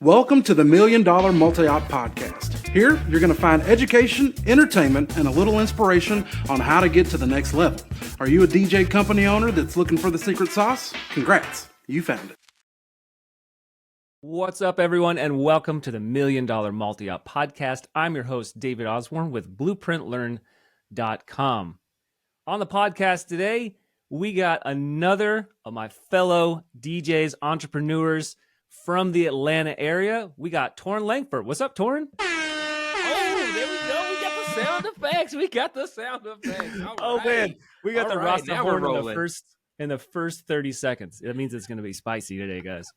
Welcome to the $1 Million Multi-Op Podcast. Here, you're going to find education, entertainment, and a little inspiration on how to get to the next level. Are you a DJ company owner that's looking for the secret sauce? Congrats, you found it. What's up, everyone, and welcome to the $1 Million Multi-Op Podcast. I'm your host, David Osborne with BlueprintLearn.com. On the podcast today, we got another of my fellow DJs, entrepreneurs from the Atlanta area. We got Toryn Lankford. What's up, Toryn? Oh, there we go. We got the sound effects. All right. Man, we got All the right, Rasta now we're horn rolling. in the first 30 seconds. That means it's going to be spicy today, guys.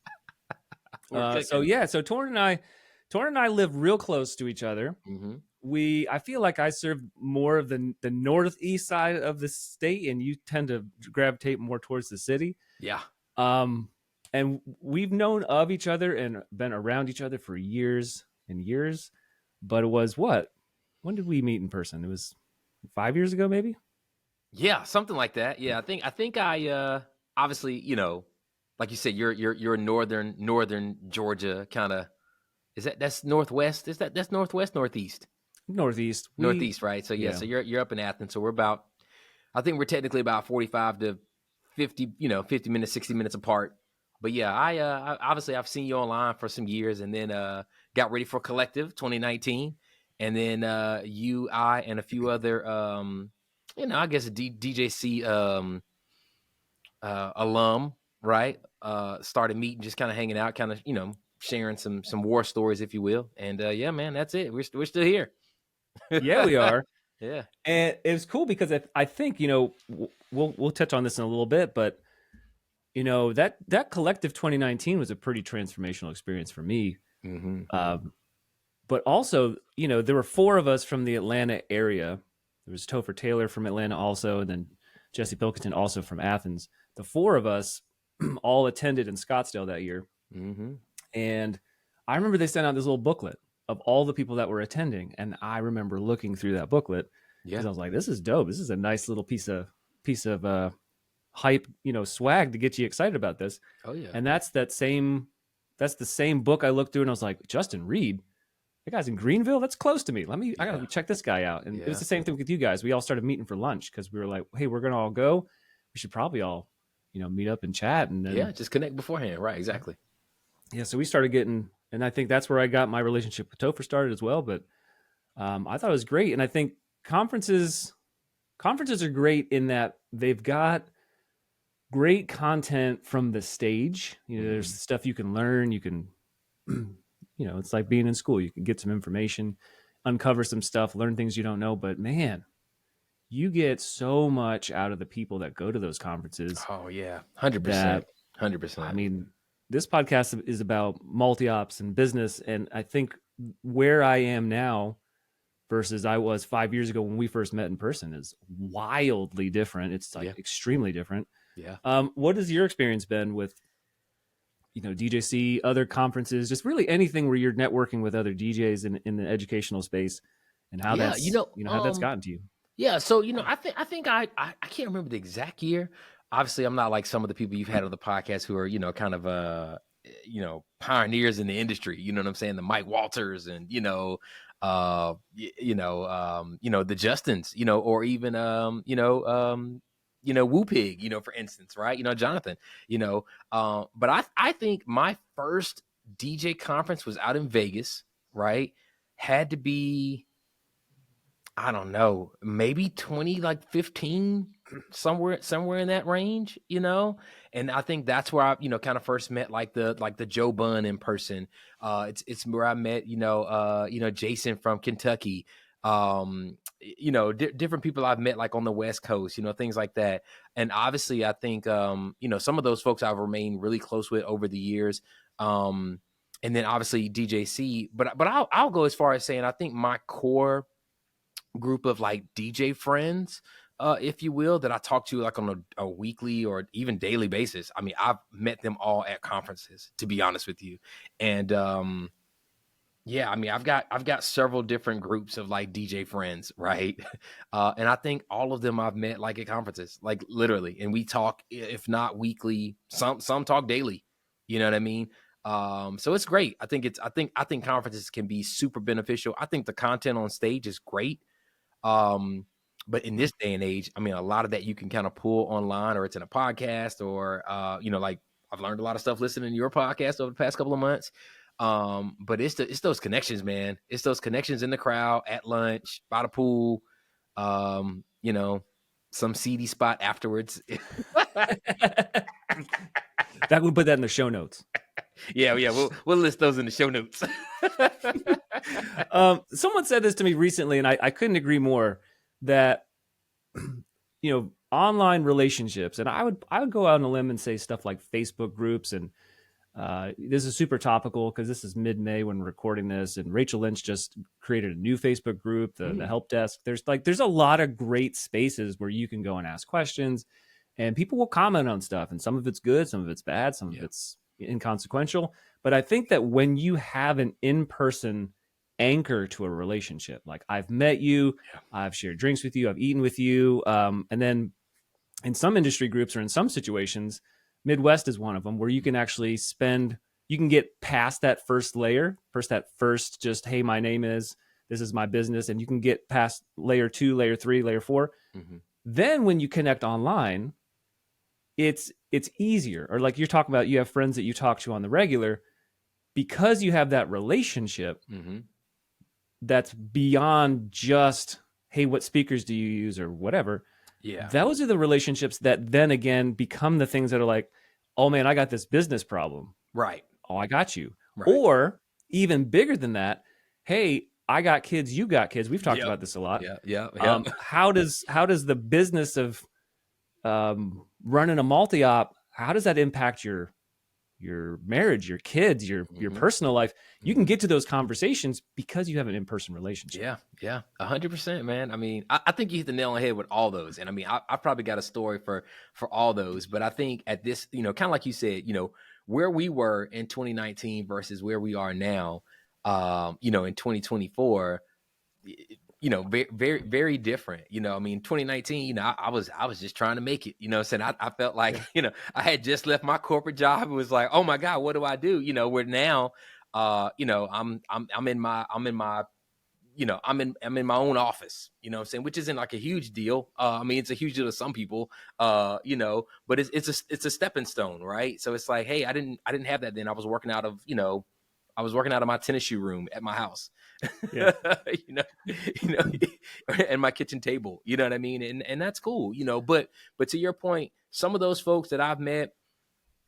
We're So Toryn and I live real close to each other. Mm-hmm. I feel like I serve more of the northeast side of the state, and you tend to gravitate more towards the city. Yeah. And we've known of each other and been around each other for years and years. But it was what? When did we meet in person? It was 5 years ago, maybe? Yeah, something like that. Yeah, I think I obviously, like you said, you're northern Georgia kind of. That's northwest? That's northwest, northeast? Northeast, right? So yeah. So you're up in Athens. So we're technically about 45 to 50, 50 minutes, 60 minutes apart. But yeah, I obviously I've seen you online for some years, and then got ready for Collective 2019, and then you, I, and a few other I guess DJC alum, right? Started meeting, just kind of hanging out, kind of sharing some war stories, if you will. And yeah, man, that's it. We're still here. Yeah, we are. Yeah, And it was cool because I think we'll touch on this in a little bit, but that Collective 2019 was a pretty transformational experience for me. Mm-hmm. But also, there were four of us from the Atlanta area. There was Topher Taylor from Atlanta also, and then Jesse Pilkington also from Athens. The four of us all attended in Scottsdale that year. Mm-hmm. And I remember they sent out this little booklet of all the people that were attending. And I remember looking through that booklet because I was like, this is dope. This is a nice little piece of hype, swag to get you excited about this. Oh yeah. And that's the same book I looked through, and I was like, Justin Reed, that guy's in Greenville. That's close to me. I gotta check this guy out. And it was the same thing with you guys. We all started meeting for lunch because we were like, hey, we're gonna all go. We should probably all, meet up and chat. And then, just connect beforehand. Right. Exactly. Yeah. So we started getting, and I think that's where I got my relationship with Topher started as well. But I thought it was great. And I think conferences are great in that they've got great content from the stage. There's stuff you can learn. You can, it's like being in school. You can get some information, uncover some stuff, learn things you don't know. But man, you get so much out of the people that go to those conferences. Oh yeah, 100%. 100%. I mean, this podcast is about multi-ops and business, and I think where I am now versus I was 5 years ago when we first met in person is wildly different. It's like extremely different. Yeah. What has your experience been with, DJC, other conferences, just really anything where you're networking with other DJs in the educational space, and how that's how that's gotten to you? Yeah. So I think I can't remember the exact year. Obviously, I'm not like some of the people you've had on the podcast who are kind of pioneers in the industry. You know what I'm saying? The Mike Walters and the Justins, or even Woo Pig, for instance, right? Jonathan, but I think my first DJ conference was out in Vegas, right? Had to be, I don't know, maybe 2015, somewhere in that range, and I think that's where I, kind of first met like the Joe Bun in person. It's where I met, Jason from Kentucky, different people I've met like on the West Coast, things like that. And obviously I think, some of those folks I've remained really close with over the years. And then obviously DJC, but I'll go as far as saying, I think my core group of like DJ friends, if you will, that I talk to like on a weekly or even daily basis. I mean, I've met them all at conferences, to be honest with you. And, yeah, I mean, I've got several different groups of like DJ friends, right? And I think all of them I've met like at conferences, like literally, and we talk, if not weekly, some talk daily. You know what I mean? So it's great. I think conferences can be super beneficial. I think the content on stage is great. But in this day and age, I mean, a lot of that you can kind of pull online, or it's in a podcast, or like I've learned a lot of stuff listening to your podcast over the past couple of months. But it's those connections, man. It's those connections in the crowd, at lunch, by the pool, some seedy spot afterwards. That would put that in the show notes. Yeah. We'll list those in the show notes. Someone said this to me recently, and I couldn't agree more, that online relationships, and I would go out on a limb and say stuff like Facebook groups, and this is super topical because this is mid-May when we're recording this, and Rachel Lynch just created a new Facebook group, the help desk. There's a lot of great spaces where you can go and ask questions, and people will comment on stuff, and some of it's good, some of it's bad, some of it's inconsequential. But I think that when you have an in-person anchor to a relationship, like I've met you, I've shared drinks with you, I've eaten with you, and then in some industry groups or in some situations, Midwest is one of them, where you can actually you can get past that first layer, just, hey, my name is, this is my business, and you can get past layer 2, layer 3, layer 4. Mm-hmm. Then when you connect online, it's easier. Or like you're talking about, you have friends that you talk to on the regular, because you have that relationship. Mm-hmm. That's beyond just, hey, what speakers do you use or whatever. Yeah. Those are the relationships that then again become the things that are like, oh man, I got this business problem. Right. Oh, I got you. Right. Or even bigger than that, hey, I got kids, you got kids. We've talked about this a lot. Yeah. How does the business of running a multi-op, how does that impact your marriage, your kids, your personal life? You can get to those conversations because you have an in-person relationship. Yeah. 100%, man. I mean, I think you hit the nail on the head with all those. And I mean, I probably got a story for all those, but I think at this, kind of like you said, where we were in 2019 versus where we are now, in 2024, very, very, very different. I mean, 2019, I was just trying to make it, saying I felt like, I had just left my corporate job. It was like, oh my God, what do I do? Where now, I'm in my own office, saying, which isn't like a huge deal. I mean, it's a huge deal to some people, but it's a stepping stone. Right. So it's like, hey, I didn't have that then. I was working out of my tennis shoe room at my house, and my kitchen table, you know what I mean? And that's cool, but to your point, some of those folks that I've met,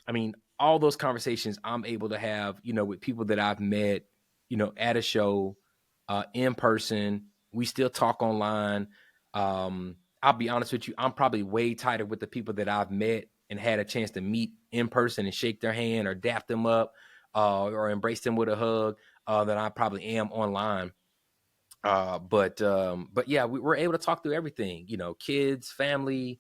I mean, all those conversations I'm able to have, with people that I've met, at a show, in person. We still talk online. I'll be honest with you, I'm probably way tighter with the people that I've met and had a chance to meet in person and shake their hand or dap them up, or embrace them with a hug, than I probably am online. But yeah, we're able to talk through everything, kids, family.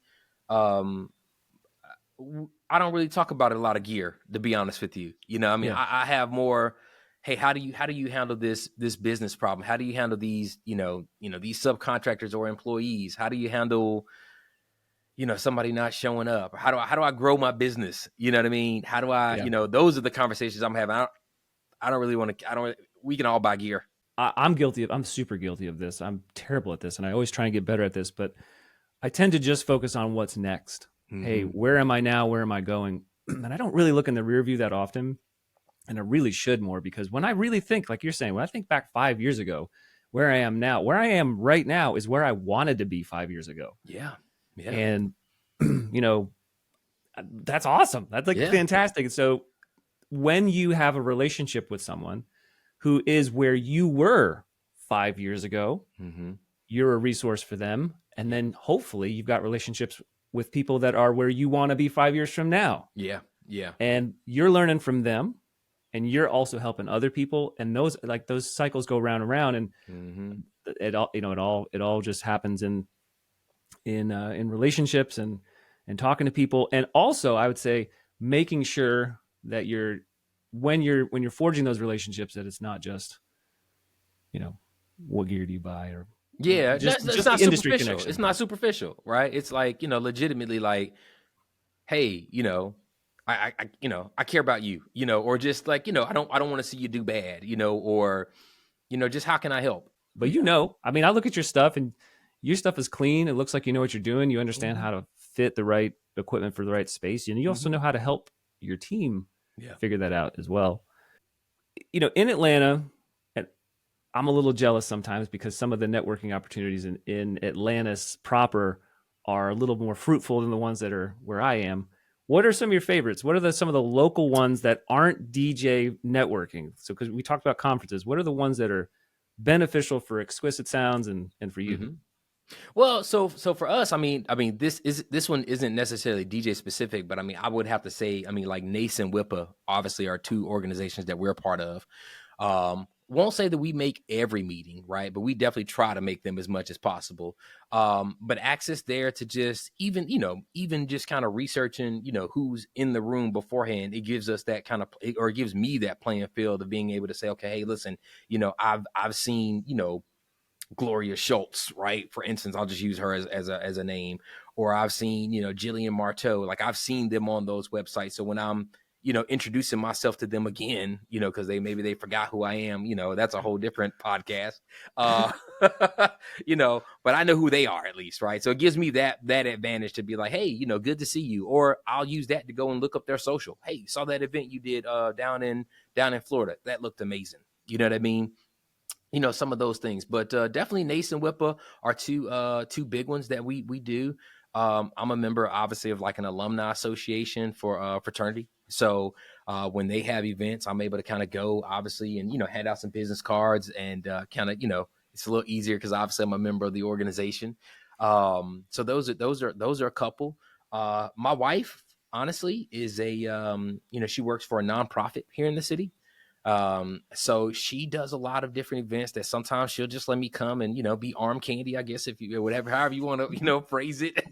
I don't really talk about a lot of gear, to be honest with you. I mean, I have more, hey, how do you handle this business problem? How do you handle these, these subcontractors or employees? How do you handle, somebody not showing up? How do I grow my business? You know what I mean? How do I, those are the conversations I'm having. I don't really want to, we can all buy gear. I'm super guilty of this. I'm terrible at this, and I always try and get better at this, but I tend to just focus on what's next. Mm-hmm. Hey, where am I now? Where am I going? And I don't really look in the rear view that often, and I really should more, because when I really think, like you're saying, when I think back 5 years ago, where I am now, where I am right now is where I wanted to be 5 years ago. Yeah. And, that's awesome. That's fantastic. And so when you have a relationship with someone who is where you were 5 years ago, you're a resource for them. And then hopefully you've got relationships with people that are where you want to be 5 years from now. Yeah. And you're learning from them, and you're also helping other people. And those cycles go round and round, and it all just happens in relationships and talking to people. And also I would say making sure that when you're forging those relationships, that it's not just, what gear do you buy, or just not superficial. It's not superficial, right? It's like, legitimately like, hey, I care about you, or just like, I don't want to see you do bad, or, just how can I help? But I mean, I look at your stuff and your stuff is clean. It looks like you know what you're doing. You understand how to fit the right equipment for the right space. And you also know how to help your team figure that out as well. In Atlanta, I'm a little jealous sometimes because some of the networking opportunities in Atlantis proper are a little more fruitful than the ones that are where I am. What are some of your favorites? What are some of the local ones that aren't DJ networking? So, because we talked about conferences, what are the ones that are beneficial for Exquisite Sounds and for you? Well, so for us, I mean, this one isn't necessarily DJ specific, but I mean, I would have to say, like NACE and WIPA obviously are two organizations that we're a part of. Won't say that we make every meeting, right? But we definitely try to make them as much as possible. But access there to just even just kind of researching, who's in the room beforehand, it gives us that kind of, or it gives me that playing field of being able to say, okay, hey, listen, I've seen, Gloria Schultz, right? For instance, I'll just use her as a name. Or I've seen, Jillian Marteau. Like I've seen them on those websites. So when I'm, introducing myself to them again, because maybe they forgot who I am, that's a whole different podcast. But I know who they are at least, right? So it gives me that advantage to be like, hey, good to see you. Or I'll use that to go and look up their social. Hey, saw that event you did down in Florida. That looked amazing. You know what I mean? Some of those things, but definitely NACE and WIPA are two big ones that we do. I'm a member, obviously, of like an alumni association for fraternity. So when they have events, I'm able to kind of go, obviously, and hand out some business cards and kind of it's a little easier because obviously I'm a member of the organization. So those are a couple. My wife, honestly, is she works for a nonprofit here in the city. So she does a lot of different events that sometimes she'll just let me come and, be arm candy, I guess, if you, however you want to, phrase it,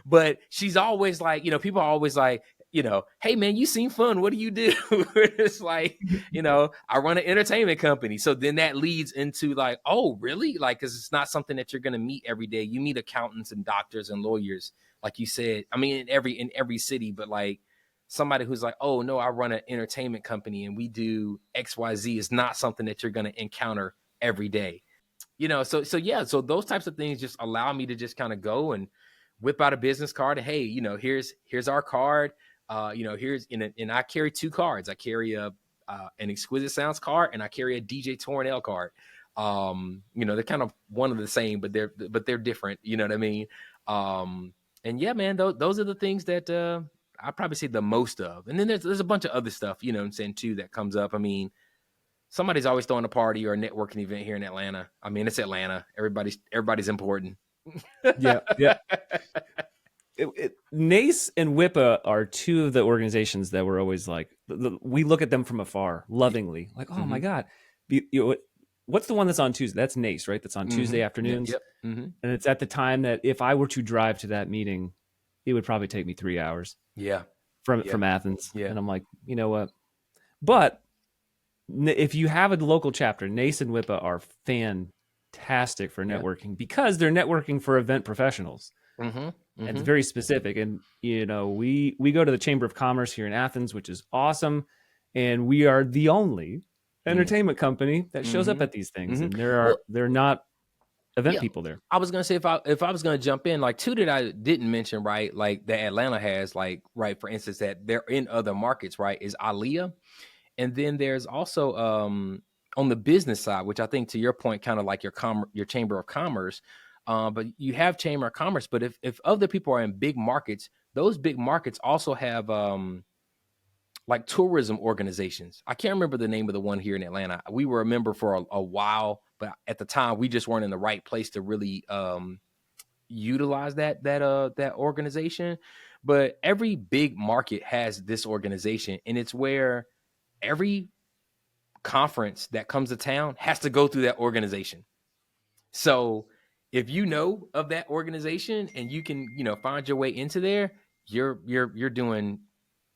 but she's always like, people are always like, hey man, you seem fun. What do you do? It's like, I run an entertainment company. So then that leads into like, oh, really? Like, cause it's not something that you're going to meet every day. You meet accountants and doctors and lawyers, like you said, I mean, in every city, but like, somebody who's like, oh no, I run an entertainment company and we do XYZ is not something that you're going to encounter every day. So those types of things just allow me to just kind of go and whip out a business card. And hey, here's our card. And I carry two cards. I carry an Exquisite Sounds card and I carry a DJ Toryn L card. They're kind of one of the same, but they're different. You know what I mean? And yeah, man, those are the things that, I'd probably say the most of. And then there's a bunch of other stuff, I'm saying too, that comes up. I mean, somebody's always throwing a party or a networking event here in Atlanta. I mean, it's Atlanta. Everybody's important. Yeah. NACE and WIPA are two of the organizations that we're always like, we look at them from afar, lovingly, like, oh my God. What's the one that's on Tuesday? That's NACE, right? That's on Tuesday afternoons. Yep. Mm-hmm. And it's at the time that if I were to drive to that meeting, it would probably take me 3 hours. Yeah. From Athens. Yeah. And I'm like, you know what? But if you have a local chapter, NACE and WIPA are fantastic for networking because they're networking for event professionals. And it's very specific. And, we go to the Chamber of Commerce here in Athens, which is awesome. And we are the only entertainment company that shows up at these things. And they're not event people there. I was gonna say if I was gonna jump in, like two that I didn't mention, right? Like that Atlanta has, like, right, for instance, that they're in other markets, right? Is Aliyah, and then there's also on the business side, which I think to your point, kind of like your Chamber of Commerce, but you have Chamber of Commerce. But if other people are in big markets, those big markets also have like tourism organizations. I can't remember the name of the one here in Atlanta. We were a member for a while, but at the time we just weren't in the right place to really utilize that organization. But every big market has this organization, and it's where every conference that comes to town has to go through that organization. So if you know of that organization and you can, find your way into there, you're doing,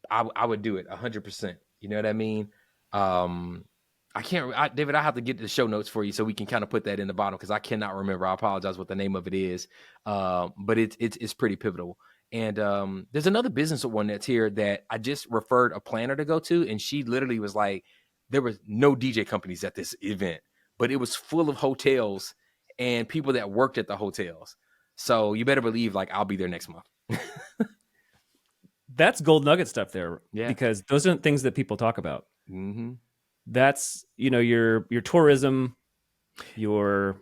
I would do it 100%. You know what I mean? David, I have to get the show notes for you so we can kind of put that in the bottom because I cannot remember. I apologize what the name of it is. But it's pretty pivotal. And there's another business one that's here that I just referred a planner to go to, and she literally was like, there was no DJ companies at this event, but it was full of hotels and people that worked at the hotels. So you better believe like I'll be there next month. That's gold nugget stuff there, Yeah. because those aren't things that people talk about. Mm-hmm. That's, you know, your tourism, your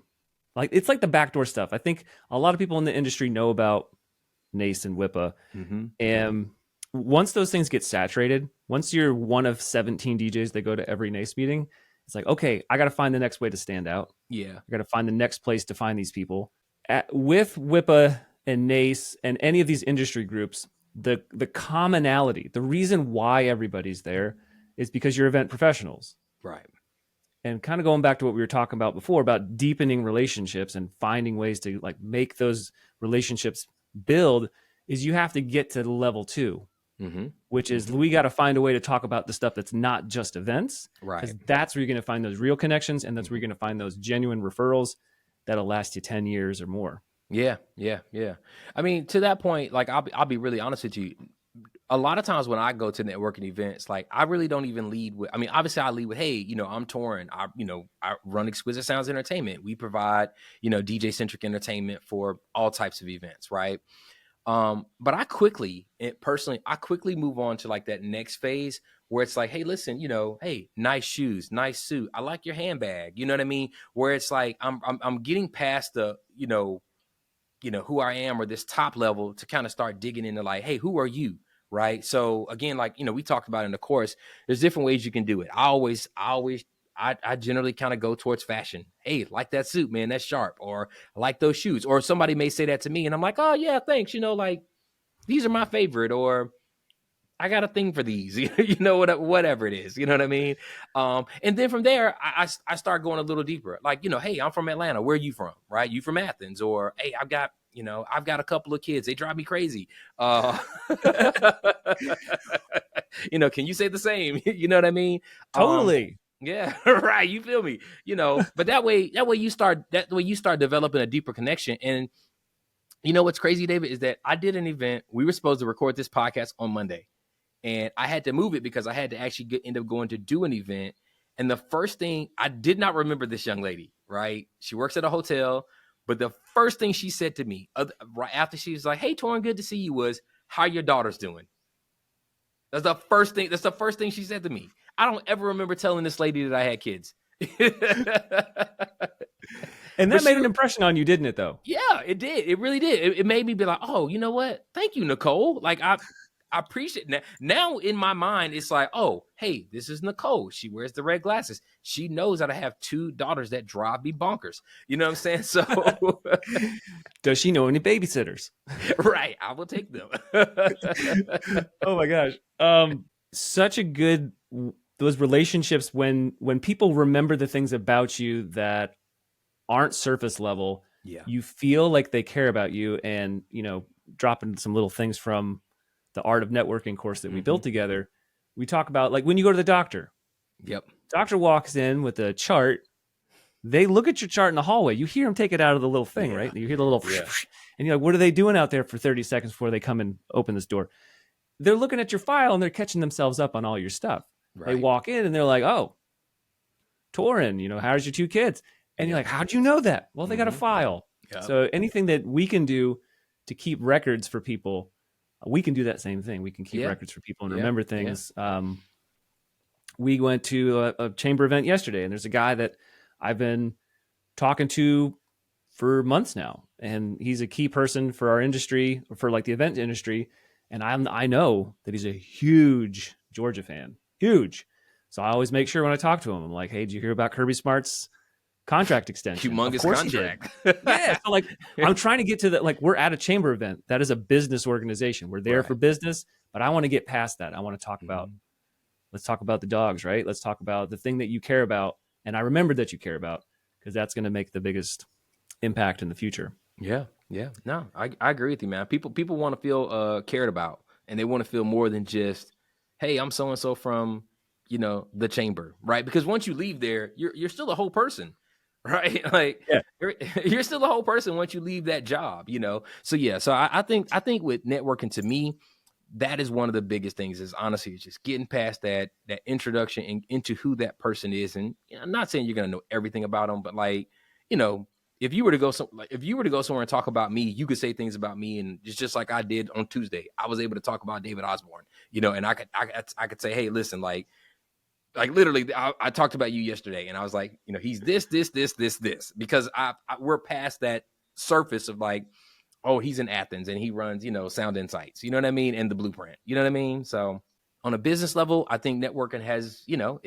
like, it's like the backdoor stuff. I think a lot of people in the industry know about NACE and WIPA. Mm-hmm. And once those things get saturated, once you're one of 17 DJs that go to every NACE meeting, it's like, okay, I got to find the next way to stand out. Yeah. I got to find the next place to find these people. With WIPA and NACE and any of these industry groups, the commonality, the reason why everybody's there is because you're event professionals. Right. And kind of going back to what we were talking about before about deepening relationships and finding ways to like make those relationships build, is you have to get to level 2, Mm-hmm. which is we got to find a way to talk about the stuff that's not just events. Right. Because that's where you're going to find those real connections, and that's where you're going to find those genuine referrals that'll last you 10 years or more. Yeah. I mean, to that point, like I'll be really honest with you. A lot of times when I go to networking events, like I really don't even lead with, I mean, obviously I lead with, hey, you know, I'm Toryn. I run Exquisite Sounds Entertainment. We provide, you know, DJ centric entertainment for all types of events. Right. But I quickly move on to like that next phase where it's like, hey, listen, you know, hey, nice shoes, nice suit. I like your handbag. You know what I mean? Where it's like, I'm getting past the, you know, who I am or this top level to kind of start digging into like, hey, who are you? Right. So again, like, you know, we talked about in the course, there's different ways you can do it. I generally kind of go towards fashion. Hey, like that suit, man, that's sharp. Or I like those shoes. Or somebody may say that to me and I'm like, oh yeah, thanks. You know, like these are my favorite, or I got a thing for these, you know, whatever it is, you know what I mean? And then from there, I start going a little deeper. Like, you know, hey, I'm from Atlanta. Where are you from? Right. You from Athens? Or, hey, I've got a couple of kids. They drive me crazy. You know, can you say the same? You know what I mean? Totally. Yeah, right. You feel me? You know, but that way you start developing a deeper connection. And you know what's crazy, David, is that I did an event. We were supposed to record this podcast on Monday, and I had to move it because I had to actually end up going to do an event. And the first thing, I did not remember this young lady, right? She works at a hotel, but the first thing she said to me right after she was like, hey, Toryn, good to see you, was, how your daughter's doing? That's the first thing she said to me. I don't ever remember telling this lady that I had kids. And that made an impression on you, didn't it, though? Yeah, it did. It really did. It made me be like, oh, you know what? Thank you, Nicole. Like, I appreciate it. Now in my mind, it's like, oh, hey, this is Nicole. She wears the red glasses. She knows that I have 2 daughters that drive me bonkers. You know what I'm saying? So does she know any babysitters? Right. I will take them. Oh my gosh. Such a good, those relationships when people remember the things about you that aren't surface level. Yeah. You feel like they care about you, and, you know, dropping some little things from the Art of Networking course that we built together. We talk about, like, when you go to the doctor. Yep. Doctor walks in with a chart. They look at your chart in the hallway. You hear them take it out of the little thing, right? You hear the little, and you're like, what are they doing out there for 30 seconds before they come and open this door? They're looking at your file and they're catching themselves up on all your stuff. Right. They walk in and they're like, oh, Toryn, you know, how's your 2 kids? And you're like, how'd you know that? Well, they got a file. Yep. So anything that we can do to keep records for people, we can do that same thing. We can keep records for people and remember things. We went to a chamber event yesterday, and there's a guy that I've been talking to for months now, and he's a key person for our industry, for like the event industry. And I know that he's a huge Georgia fan, huge. So I always make sure when I talk to him, I'm like, hey, did you hear about Kirby Smart's contract extension? Humongous contract. Yeah. So like, I'm trying to get to that. Like, we're at a chamber event. That is a business organization. We're there for business, but I want to get past that. I want to talk about, let's talk about the dogs, right? Let's talk about the thing that you care about. And I remembered that you care about, because that's going to make the biggest impact in the future. Yeah. Yeah. No, I agree with you, man. People want to feel cared about, and they want to feel more than just, hey, I'm so-and-so from, you know, the chamber, right? Because once you leave there, you're still a whole person, right? Like Yeah. you're still a whole person once you leave that job, you know? So yeah, so I think with networking, to me, that is one of the biggest things, is honestly, it's just getting past that introduction into who that person is. And you know, I'm not saying you're going to know everything about them, but like, you know, if you were to go somewhere and talk about me, you could say things about me. And just like I did on Tuesday, I was able to talk about David Osborne, you know, and I could say, hey, listen, like literally, I talked about you yesterday, and I was like, you know, he's this, because we're past that surface of like, oh, he's in Athens and he runs, you know, Sound Insights, you know what I mean? And the Blueprint, you know what I mean? So on a business level, I think networking has, you know,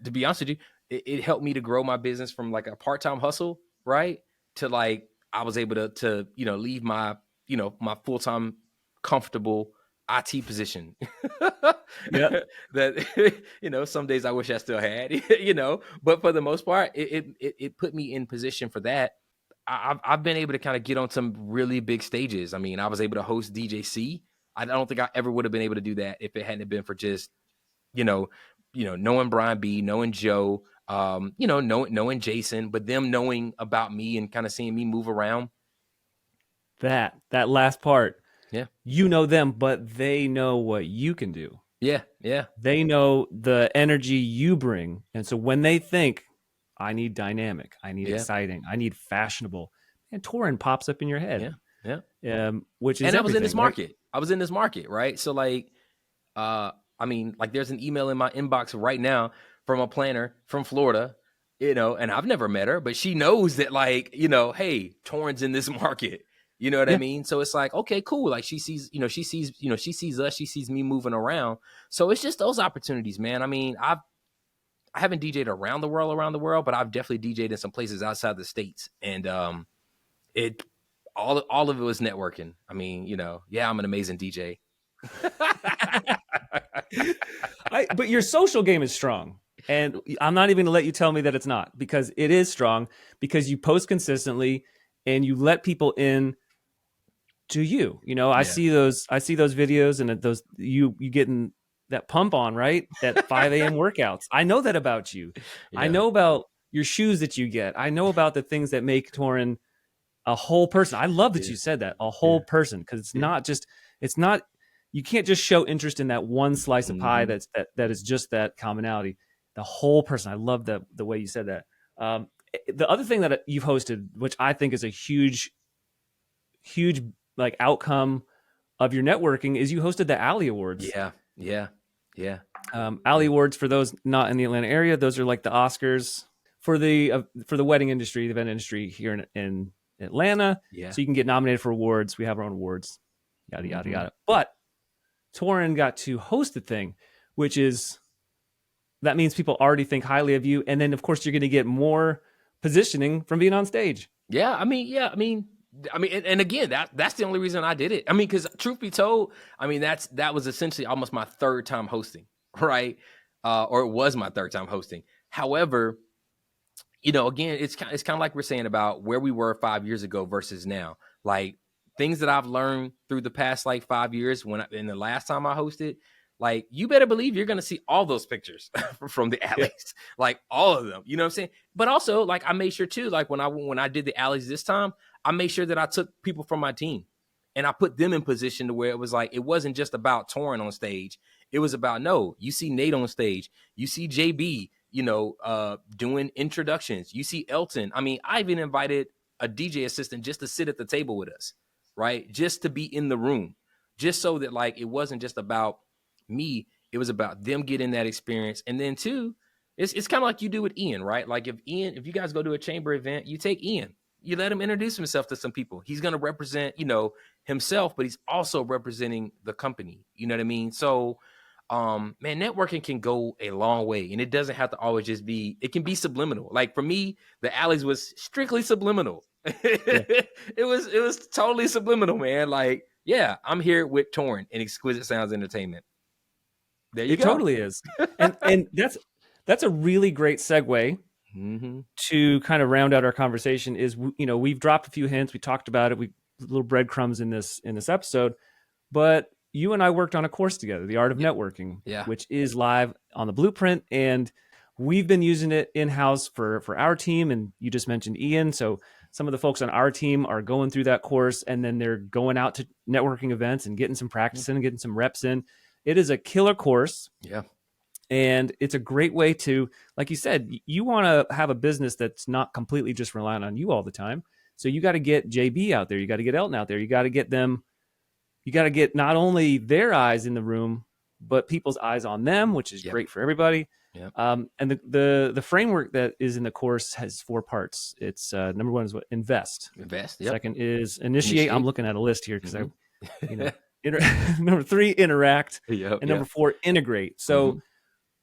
to be honest with you, it helped me to grow my business from like a part-time hustle, right? To like, I was able to, you know, leave my, you know, my full-time comfortable IT position that, you know, some days I wish I still had, you know, but for the most part, it put me in position for that. I've been able to kind of get on some really big stages. I mean, I was able to host DJC. I don't think I ever would have been able to do that if it hadn't been for just, you know, knowing Brian B, knowing Joe, you know, knowing Jason, but them knowing about me and kind of seeing me move around. That last part. Yeah. You know them, but they know what you can do. Yeah. Yeah. They know the energy you bring. And so when they think, I need dynamic, I need exciting, I need fashionable, and Toryn pops up in your head. Yeah. Which is, and I was in this market. Right? I was in this market, right? So like, I mean, like there's an email in my inbox right now from a planner from Florida, you know, and I've never met her, but she knows that like, you know, hey, Torryn's in this market. You know what I mean? So it's like, okay, cool. Like she sees us, she sees me moving around. So it's just those opportunities, man. I mean, I haven't DJ'd around the world, but I've definitely DJ'd in some places outside the States. And it all of it was networking. I mean, you know, yeah, I'm an amazing DJ. But your social game is strong. And I'm not even going to let you tell me that it's not, because it is strong, because you post consistently and you let people in to you. You know, I see those videos, and those you getting that pump on, right? At 5 a.m. workouts. I know that about you. Yeah. I know about your shoes that you get. I know about the things that make Toryn a whole person. I love that you said that, a whole person, because it's not, you can't just show interest in that one slice of pie that is just that commonality. The whole person. I love the way you said that. The other thing that you've hosted, which I think is a huge like outcome of your networking, is you hosted the Alley Awards. Yeah. Alley Awards, for those not in the Atlanta area, those are like the Oscars for the wedding industry, the event industry here in Atlanta. Yeah. So you can get nominated for awards. We have our own awards, yada, yada, yada. But Toryn got to host the thing, which is, that means people already think highly of you. And then of course you're going to get more positioning from being on stage. I mean, and again, that's the only reason I did it. I mean, because truth be told, I mean, that was essentially almost my third time hosting, right? Or it was my third time hosting. However, you know, again, it's kind of like we're saying about where we were 5 years ago versus now. Like things that I've learned through the past like 5 years, in the last time I hosted, like you better believe you're going to see all those pictures from the alleys, like all of them, you know what I'm saying? But also like I made sure too, like when I did the alleys this time, I made sure that I took people from my team and I put them in position to where it was like, it wasn't just about Toryn on stage. It was about, no, you see Nate on stage, you see JB, you know, doing introductions, you see Elton. I mean, I even invited a DJ assistant just to sit at the table with us, right? Just to be in the room, just so that like, it wasn't just about me, it was about them getting that experience. And then two, it's kind of like you do with Ian, right? Like if you guys go to a chamber event, you take Ian, you let him introduce himself to some people. He's going to represent, you know, himself, but he's also representing the company. You know what I mean? So, man, networking can go a long way, and it doesn't have to always just be, it can be subliminal. Like for me, the alleys was strictly subliminal. It was totally subliminal, man. Like, yeah, I'm here with Toryn and Exquisite Sounds Entertainment. There you go. It totally is. And that's a really great segue to kind of round out our conversation. Is, you know, we've dropped a few hints, we talked about it, we little breadcrumbs in this episode, but you and I worked on a course together, The Art of Networking, which is live on the Blueprint. And We've been using it in-house for our team, and you just mentioned Ian. So some of the folks on our team are going through that course, and then they're going out to networking events and getting some practice in and getting some reps in. It is a killer course. Yeah. And it's a great way to, like you said, you want to have a business that's not completely just relying on you all the time. So you got to get JB out there. You got to get Elton out there. You got to get them. You got to get not only their eyes in the room, but people's eyes on them, which is great for everybody. Yep. And the framework that is in the course has 4 parts. It's number 1 is what invest. Yep. Second is initiate. I'm looking at a list here because number 3, interact. Yep. And number 4, integrate. So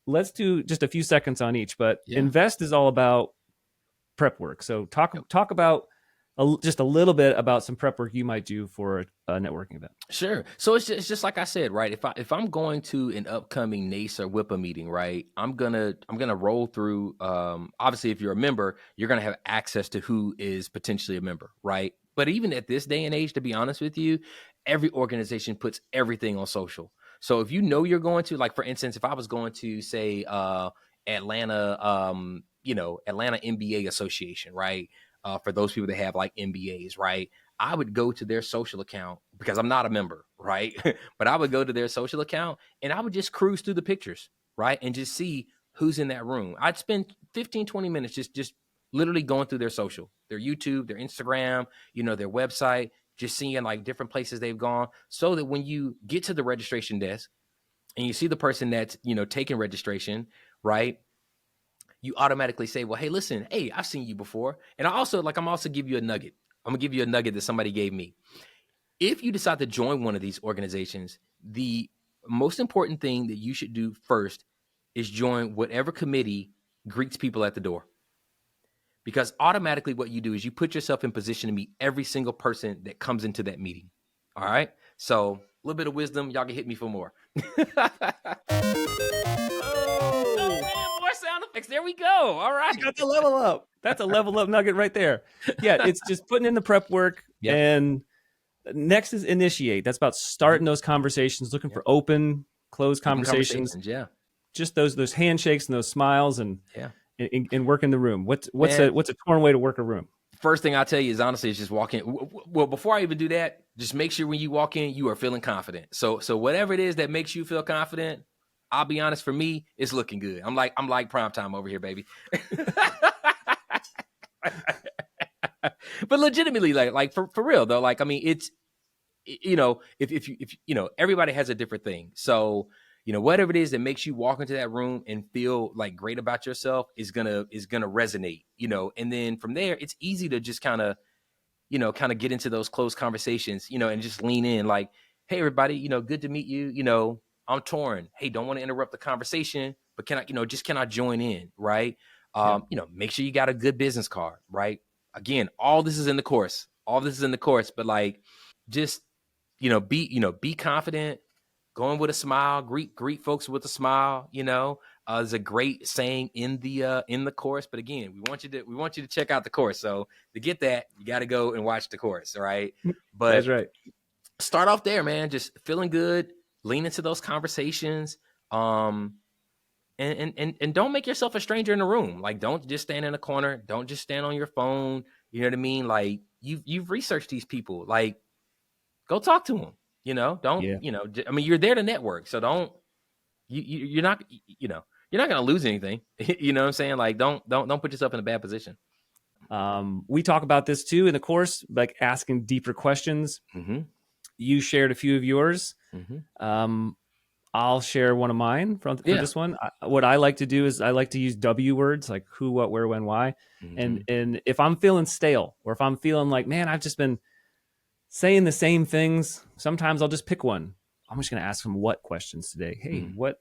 let's do just a few seconds on each, but invest is all about prep work. So talk about just a little bit about some prep work you might do for a networking event. Sure. So it's just like I said, right? If I'm going to an upcoming NACE or WIPA meeting, right, I'm gonna roll through. Obviously, if you're a member, you're gonna have access to who is potentially a member, right? But even at this day and age, to be honest with you, every organization puts everything on social. So if you know you're going to, like, for instance, if I was going to say Atlanta, Atlanta MBA Association, right? For those people that have like MBAs, right? I would go to their social account because I'm not a member, right? But I would go to their social account and I would just cruise through the pictures, right? And just see who's in that room. I'd spend 15, 20 minutes just literally going through their social, their YouTube, their Instagram, their website, just seeing like different places they've gone, so that when you get to the registration desk and you see the person that's, taking registration, right? You automatically say, well, hey, listen, hey, I've seen you before. And I'm also give you a nugget. I'm gonna give you a nugget that somebody gave me. If you decide to join one of these organizations, the most important thing that you should do first is join whatever committee greets people at the door. Because automatically what you do is you put yourself in position to meet every single person that comes into that meeting. All right. So a little bit of wisdom. Y'all can hit me for more. Sound effects. There we go. All right. Got the level up. That's a level up nugget right there. Yeah, it's just putting in the prep work. Yep. And next is initiate. That's about starting those conversations, looking for open, closed conversations. Yeah. Just those handshakes and those smiles and working the room. What's a Toryn way to work a room? First thing I'll tell you is honestly, it's just walk in. Well, before I even do that, just make sure when you walk in, you are feeling confident. So whatever it is that makes you feel confident, I'll be honest, for me, it's looking good. I'm like primetime over here, baby. But legitimately, like for real though, like, I mean, it's, if everybody has a different thing. So, whatever it is that makes you walk into that room and feel like great about yourself is gonna resonate, and then from there, it's easy to just kind of get into those close conversations, and just lean in like, hey, everybody, good to meet you. I'm Toryn. Hey, don't want to interrupt the conversation, but can I join in? Right. Make sure you got a good business card, right? Again, all this is in the course, but like, just, be confident, go in with a smile, greet folks with a smile, there's a great saying in the course, but again, we want you to check out the course. So to get that, you got to go and watch the course. All right. But that's right. Start off there, man. Just feeling good. Lean into those conversations, and don't make yourself a stranger in the room. Like, don't just stand in a corner. Don't just stand on your phone. You know what I mean? Like, you've researched these people. Like, go talk to them. I mean, you're there to network. So you're not going to lose anything. You know what I'm saying? Like, don't put yourself in a bad position. We talk about this too in the course, like asking deeper questions. Mm-hmm. You shared a few of yours. Mm-hmm. I'll share one of mine for this one. What I like to do is I like to use W words, like who, what, where, when, why. Mm-hmm. And if I'm feeling stale, or if I'm feeling like, man, I've just been saying the same things, sometimes I'll just pick one. I'm just going to ask them what questions today. Hey, what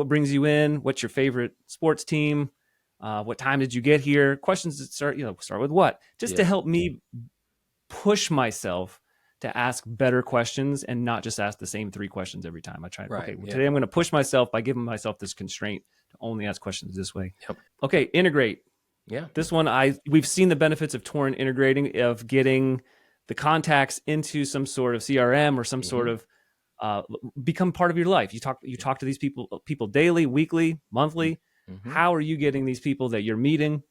brings you in? What's your favorite sports team? What time did you get here? Questions that start with what? Just to help me push myself to ask better questions and not just ask the same 3 questions every time. I try. Right, okay, today I'm going to push myself by giving myself this constraint to only ask questions this way. Yep. Okay, integrate. Yeah. This one, we've seen the benefits of Toryn integrating, of getting the contacts into some sort of CRM or some sort of become part of your life. You talk to these people daily, weekly, monthly. How are you getting these people that you're meeting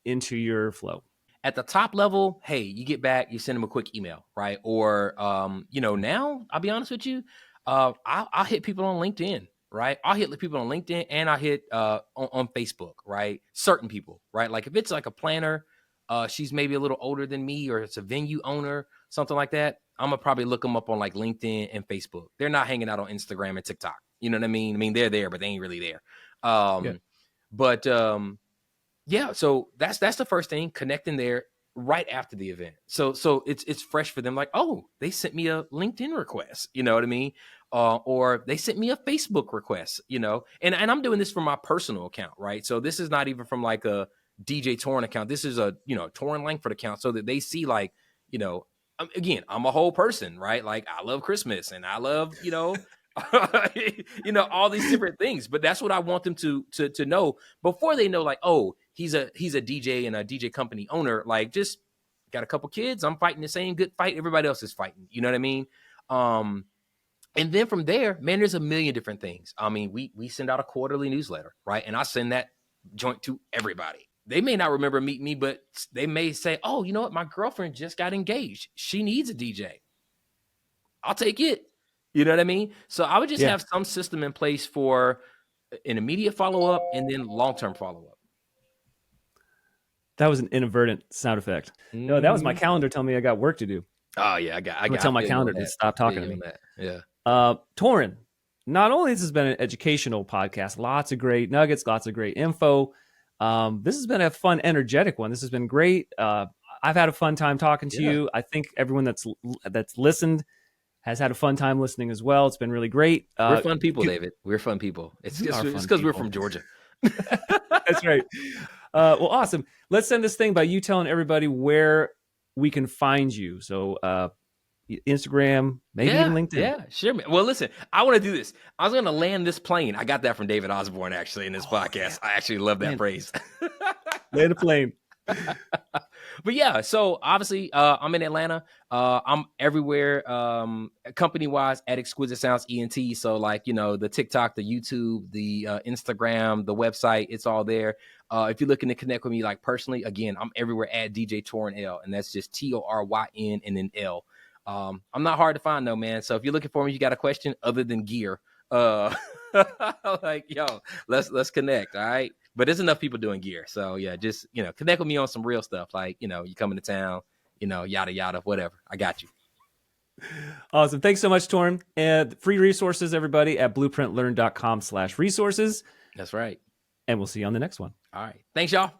into your flow? At the top level, hey, you get back, you send them a quick email, right? Or, now I'll be honest with you, I'll hit people on LinkedIn, right? I'll hit people on LinkedIn and I hit on Facebook, right? Certain people, right? Like if it's like a planner, she's maybe a little older than me, or it's a venue owner, something like that, I'm gonna probably look them up on like LinkedIn and Facebook. They're not hanging out on Instagram and TikTok. You know what I mean? I mean, they're there, but they ain't really there. But yeah, so that's the first thing, connecting there right after the event. So it's fresh for them. Like, oh, they sent me a LinkedIn request, you know what I mean? Or they sent me a Facebook request, and I'm doing this from my personal account, right? So this is not even from like a DJ Toryn account. This is a, Toryn Lankford account, so that they see like, again, I'm a whole person, right? Like I love Christmas and I love, all these different things, but that's what I want them to know before they know, like, oh, he's a DJ and a DJ company owner. Like, just got a couple kids. I'm fighting the same good fight everybody else is fighting. You know what I mean? And then from there, man, there's a million different things. I mean, we send out a quarterly newsletter, right? And I send that joint to everybody. They may not remember meeting me, but they may say, oh, you know what? My girlfriend just got engaged. She needs a DJ. I'll take it. You know what I mean? So I would just have some system in place for an immediate follow-up and then long-term follow-up. That was an inadvertent sound effect. No, that was my calendar telling me I got work to do. Oh yeah, I got tell my calendar to stop talking to me. Yeah. Toryn, not only has this been an educational podcast, lots of great nuggets, lots of great info. This has been a fun, energetic one. This has been great. I've had a fun time talking to you. I think everyone that's listened has had a fun time listening as well. It's been really great. We're fun people, David. We're fun people. It's because we're from Georgia. That's right. Well, awesome. Let's send this thing by you telling everybody where we can find you. So Instagram, maybe even LinkedIn. Yeah, sure. Well, listen, I want to do this. I was going to land this plane. I got that from David Osborne, actually, in this podcast. I actually love that phrase. Land a plane. But yeah, so obviously I'm in Atlanta. I'm everywhere, company-wise, at Exquisite Sounds ENT. So like, the TikTok, the YouTube, the Instagram, the website, it's all there. If you're looking to connect with me, like personally, again, I'm everywhere at DJ Toryn L, and that's just TORYN and then L. I'm not hard to find though, man. So if you're looking for me, you got a question other than gear, like, yo, let's connect. All right. But there's enough people doing gear. So yeah, just, connect with me on some real stuff. Like, you coming to town, yada, yada, whatever. I got you. Awesome. Thanks so much, Toryn. And free resources, everybody, at blueprintlearn.com/resources. That's right. And we'll see you on the next one. All right. Thanks, y'all.